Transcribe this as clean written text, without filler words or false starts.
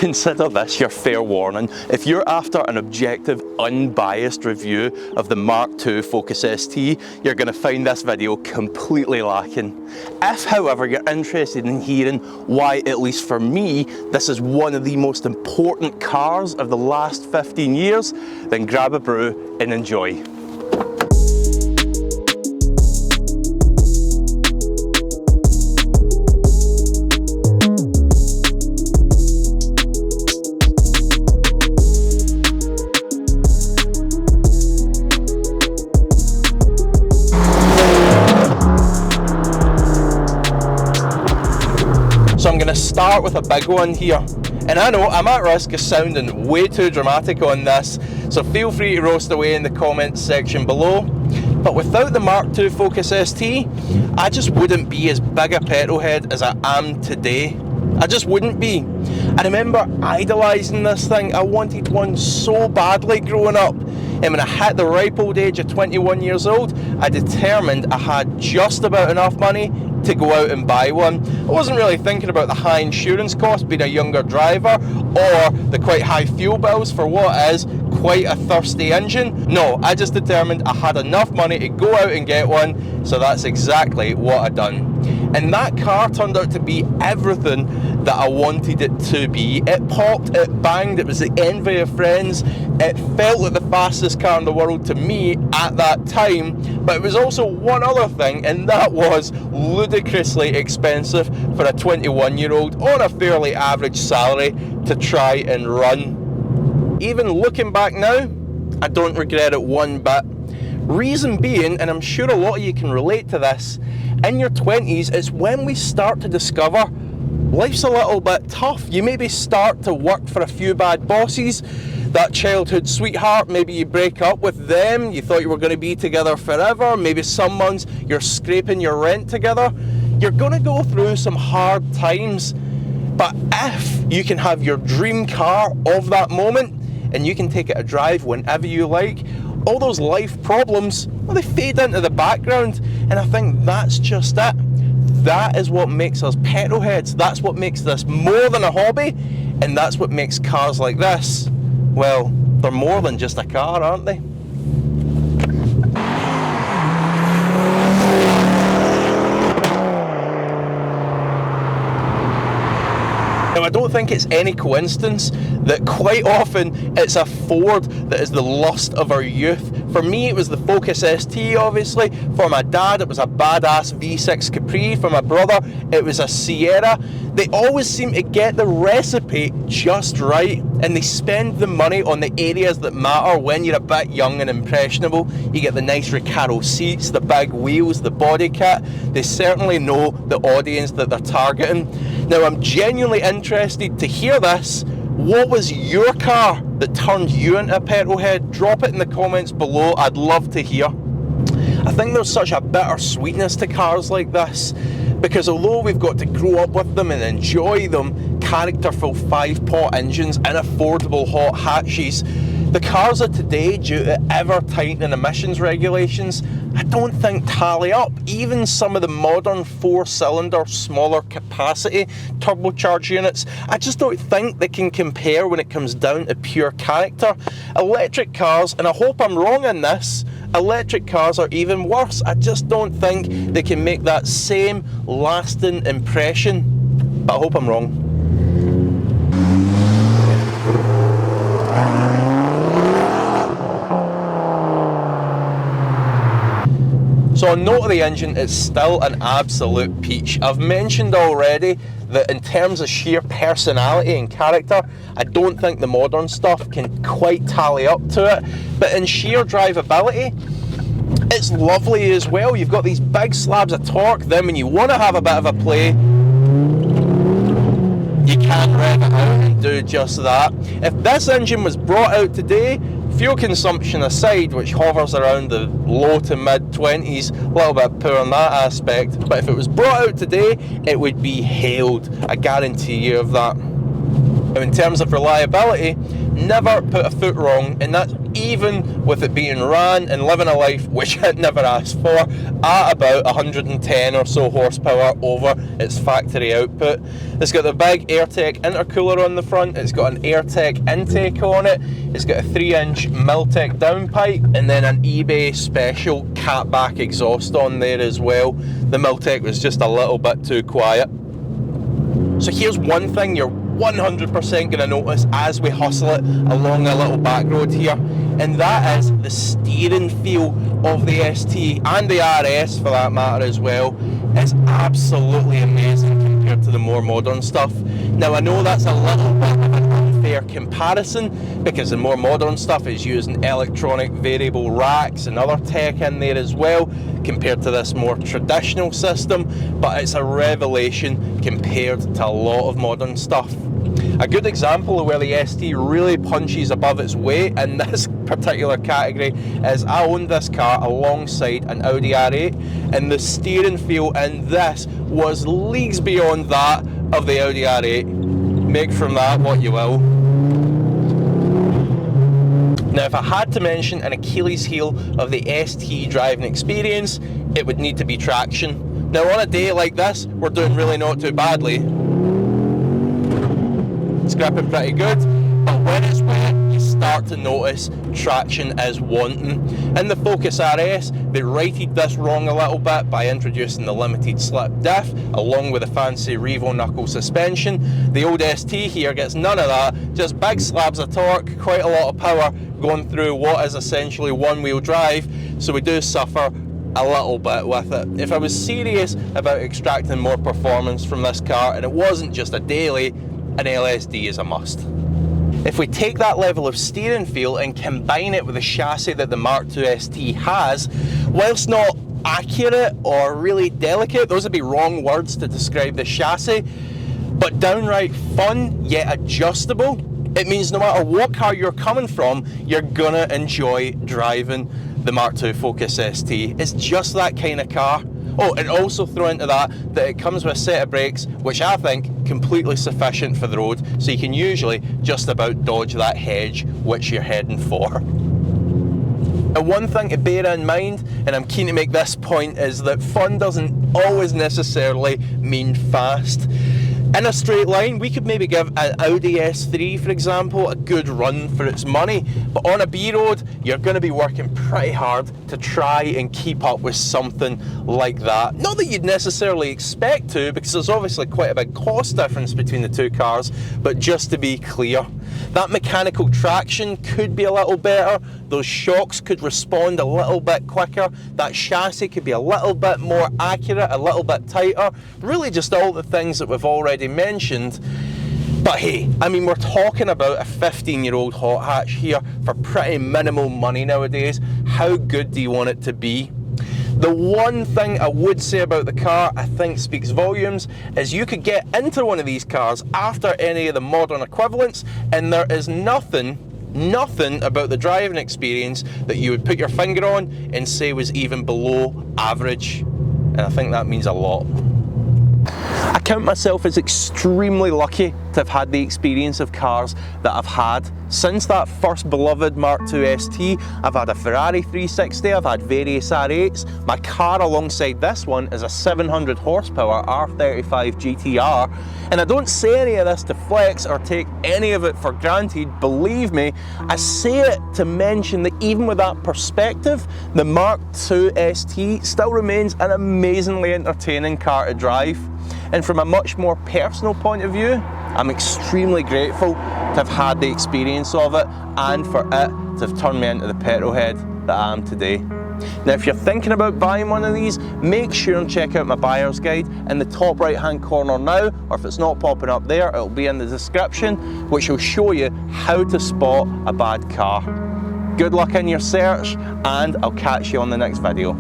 Consider this your fair warning. If you're after an objective, unbiased review of the Mark II Focus ST, you're going to find this video completely lacking. If, however, you're interested in hearing why, at least for me, this is one of the most important cars of the last 15 years, then grab a brew and enjoy. So I'm going to start with a big one here, and I know I'm at risk of sounding way too dramatic on this, so feel free to roast away in the comments section below. But without the Mark II Focus ST, I just wouldn't be as big a petrolhead as I am today. I just wouldn't be. I remember idolising this thing. I wanted one so badly growing up, and when I hit the ripe old age of 21 years old, I determined I had just about enough money to go out and buy one. I wasn't really thinking about the high insurance cost being a younger driver, or the quite high fuel bills for what is quite a thirsty engine. No, I just determined I had enough money to go out and get one, so that's exactly what I done. And that car turned out to be everything that I wanted it to be. It popped, it banged, it was the envy of friends. It felt like the fastest car in the world to me at that time, but it was also one other thing, and that was ludicrously expensive for a 21-year-old on a fairly average salary to try and run. Even looking back now, I don't regret it one bit. Reason being, and I'm sure a lot of you can relate to this, in your 20s, it's when we start to discover life's a little bit tough. You maybe start to work for a few bad bosses. That childhood sweetheart, maybe you break up with them, you thought you were going to be together forever, maybe some months you're scraping your rent together. You're going to go through some hard times, but if you can have your dream car of that moment, and you can take it a drive whenever you like, all those life problems, well, they fade into the background, and I think that's just it. That is what makes us petrolheads. That's what makes this more than a hobby, and that's what makes cars like this, well, they're more than just a car, aren't they? Now, I don't think it's any coincidence that quite often it's a Ford that is the lust of our youth. For me, it was the Focus ST, obviously. For my dad, it was a badass V6 Capri. For my brother, it was a Sierra. They always seem to get the recipe just right, and they spend the money on the areas that matter when you're a bit young and impressionable. You get the nice Recaro seats, the big wheels, the body kit. They certainly know the audience that they're targeting. Now, I'm genuinely interested to hear this. What was your car that turned you into a petrolhead? Drop it in the comments below. I'd love to hear. I think there's such a bitter sweetness to cars like this, because although we've got to grow up with them and enjoy them, characterful 5-pot engines and affordable hot hatches, the cars of today, due to ever-tightening emissions regulations, I don't think tally up. Even some of the modern 4-cylinder, smaller capacity turbocharged units, I just don't think they can compare when it comes down to pure character. Electric cars, and I hope I'm wrong in this, electric cars are even worse. I just don't think they can make that same lasting impression, but I hope I'm wrong. So on note of the engine, it's still an absolute peach. I've mentioned already that in terms of sheer personality and character, I don't think the modern stuff can quite tally up to it. But in sheer drivability, it's lovely as well. You've got these big slabs of torque, then when you want to have a bit of a play, you can rev it out and do just that. If this engine was brought out today, fuel consumption aside, which hovers around the low to mid 20s, a little bit poor in that aspect, but if it was brought out today, it would be hailed. I guarantee you of that. Now, in terms of reliability, never put a foot wrong, and that's even with it being ran and living a life which it never asked for, at about 110 or so horsepower over its factory output. It's got the big airtec intercooler on the front, it's got an airtec intake on it, it's got a 3-inch Miltec downpipe, and then an eBay special catback exhaust on there as well. The Miltec was just a little bit too quiet. So here's one thing you're 100% going to notice as we hustle it along a little back road here, and that is the steering feel of the ST, and the RS for that matter as well, is absolutely amazing compared to the more modern stuff. Now I know that's a little bit of an unfair comparison because the more modern stuff is using electronic variable racks and other tech in there as well compared to this more traditional system, but it's a revelation compared to a lot of modern stuff. A good example of where the ST really punches above its weight in this particular category is I owned this car alongside an Audi R8, and the steering feel in this was leagues beyond that of the Audi R8. Make from that what you will. Now, if I had to mention an Achilles heel of the ST driving experience, it would need to be traction. Now, on a day like this, we're doing really not too badly. It's gripping pretty good, but when it's wet, you start to notice traction is wanting. In the Focus RS, they righted this wrong a little bit by introducing the limited slip diff, along with a fancy Revo knuckle suspension. The old ST here gets none of that, just big slabs of torque, quite a lot of power going through what is essentially one-wheel drive, so we do suffer a little bit with it. If I was serious about extracting more performance from this car, and it wasn't just a daily, an LSD is a must. If we take that level of steering feel and combine it with the chassis that the Mark II ST has, whilst not accurate or really delicate, those would be wrong words to describe the chassis, but downright fun yet adjustable, it means no matter what car you're coming from, you're gonna enjoy driving the Mark II Focus ST. It's just that kind of car. Oh, and also throw into that it comes with a set of brakes which I think completely sufficient for the road, so you can usually just about dodge that hedge which you're heading for. And one thing to bear in mind, and I'm keen to make this point, is that fun doesn't always necessarily mean fast. In a straight line, we could maybe give an Audi S3, for example, a good run for its money, but on a B road, you're going to be working pretty hard to try and keep up with something like that. Not that you'd necessarily expect to, because there's obviously quite a big cost difference between the two cars, but just to be clear, that mechanical traction could be a little better, those shocks could respond a little bit quicker, that chassis could be a little bit more accurate, a little bit tighter, really just all the things that we've already mentioned. But hey, I mean, we're talking about a 15-year-old hot hatch here for pretty minimal money nowadays. How good do you want it to be? The one thing I would say about the car I think speaks volumes is you could get into one of these cars after any of the modern equivalents, and there is nothing about the driving experience that you would put your finger on and say was even below average, and I think that means a lot. I count myself as extremely lucky to have had the experience of cars that I've had. Since that first beloved Mark II ST, I've had a Ferrari 360, I've had various R8s. My car alongside this one is a 700 horsepower R35 GTR, and I don't say any of this to flex or take any of it for granted, believe me. I say it to mention that even with that perspective, the Mark II ST still remains an amazingly entertaining car to drive. And from a much more personal point of view, I'm extremely grateful to have had the experience of it and for it to have turned me into the petrolhead that I am today. Now, if you're thinking about buying one of these, make sure and check out my buyer's guide in the top right hand corner now, or if it's not popping up there, it'll be in the description, which will show you how to spot a bad car. Good luck in your search, and I'll catch you on the next video.